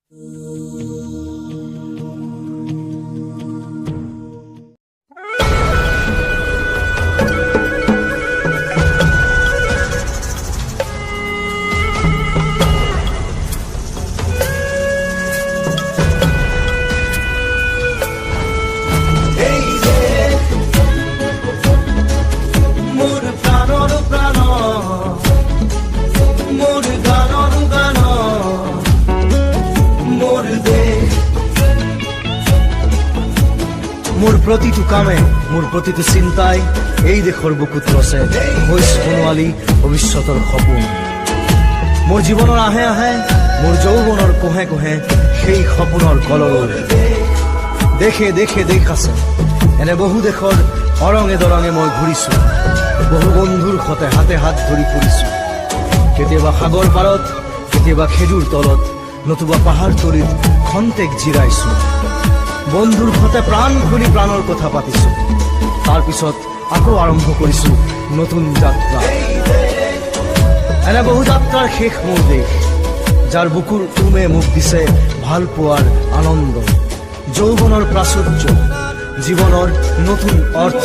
মোৰ প্ৰতিটো কামে মোৰ প্ৰতিটো চিন্তাই এই দেশৰ বুকুত ৰচে হৈছ সোণোৱালী ভৱিষ্যতৰ সপোন। মোৰ জীৱনৰ আহে আহে মোৰ যৌৱনৰ কোহে কোহে সেই সপোনৰ কলৰৱ। দেশে দেশে দেশ আছে, এনে বহু দেশৰ অৰঙে দৰঙে মই ঘূৰিছো, বহু বন্ধুৰ সতে হাতে হাত ধৰি ফুৰিছো। কেতিয়াবা সাগৰ পাৰত, কেতিয়াবা খেজুৰ তলত, নতুবা পাহাৰ তলিত খন্তেক জিৰাইছো। বন্ধুৰ সতে প্ৰাণ খুলি প্ৰাণৰ কথা পাতিছো, তাৰ পিছত আকৌ আৰম্ভ কৰিছো নতুন যাত্ৰা। এনে বহু যাত্ৰাৰ শেষ মোৰ দেশ, যাৰ বুকুৰ উমে মোক দিছে ভাল পোৱাৰ আনন্দ, যৌৱনৰ প্ৰাচুৰ্য, জীৱনৰ নতুন অৰ্থ।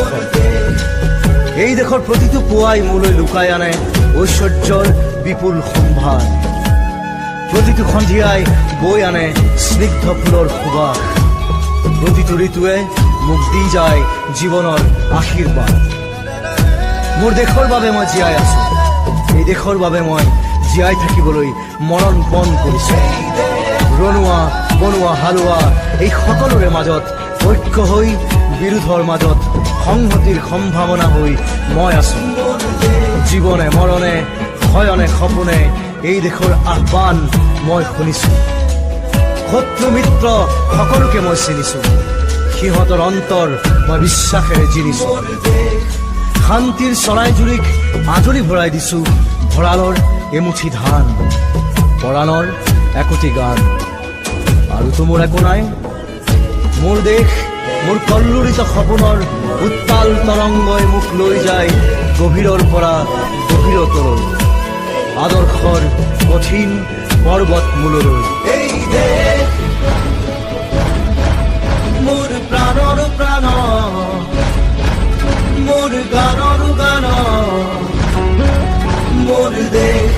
এই দেশৰ প্ৰতিটো পুৱাই মোলৈ লুকাই আনে ঐশ্বৰ্যৰ বিপুল সম্ভাৰ, প্ৰতিটো সন্ধিয়াই বৈ আনে স্নিগ্ধ ফুলৰ সুবাস, প্ৰতিটো ঋতুৱে মোক দি যায় জীৱনৰ আশীৰ্বাদ। মোৰ দেশৰ বাবে মই জীয়াই আছো, এই দেশৰ বাবে মই জীয়াই থাকিবলৈ মৰণ পণ কৰিছো। ৰণুৱা বনোৱা হালোৱা এই সকলোৰে মাজত ঐক্য হৈ, বিৰোধৰ মাজত সংহতিৰ সম্ভাৱনা হৈ মই আছো। জীৱনে মৰণে শয়নে সপোনে এই দেশৰ আহ্বান মই শুনিছো। শত্ৰু মিত্ৰ সকলোকে মই চিনিছো, সিহঁতৰ অন্তৰ মই বিশ্বাসেৰে জিনিছো। শান্তিৰ চৰাইজুৰিক আজৰি ভৰাই দিছো ভঁৰালৰ এমুঠি ধান, পৰাণৰ একোটি গান। আৰুতো মোৰ একো নাই, মোৰ দেশ মোৰ কল্লোলিত সপোনৰ উত্তাল তৰংগই মোক লৈ যায় গভীৰৰ পৰা গভীৰতৰলৈ, আদৰ্শৰ কঠিন পৰ্বত মূললৈ। এই দেশ মোৰ প্ৰাণৰ প্ৰাণ, মোৰ গানৰ গান, মোৰ দেশ।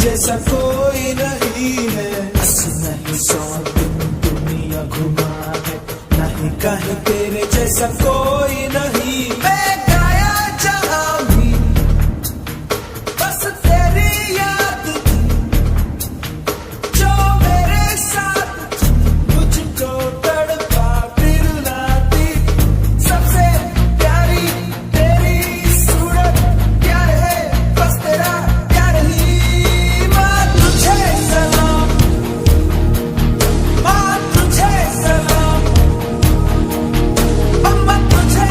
जैसा कोई नहीं है, नहीं 100 दिन दुनिया घुमा है, नहीं कहीं तेरे जैसा कोई नहीं। मैं गाया जहाँ भी बस तेरी याद थी, जो मेरे साथ थी, मुझको तड़पा फिर ना दी। सबसे प्यारी तेरी सूरत, प्यार है बस तेरा प्यार ही। माँ तुझे सलाम, माँ तुझे सलाम, अम्मा तुझे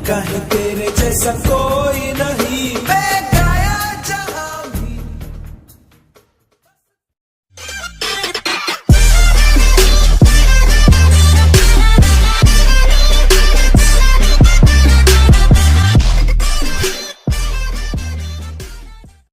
कहीं तेरे जैसा कोई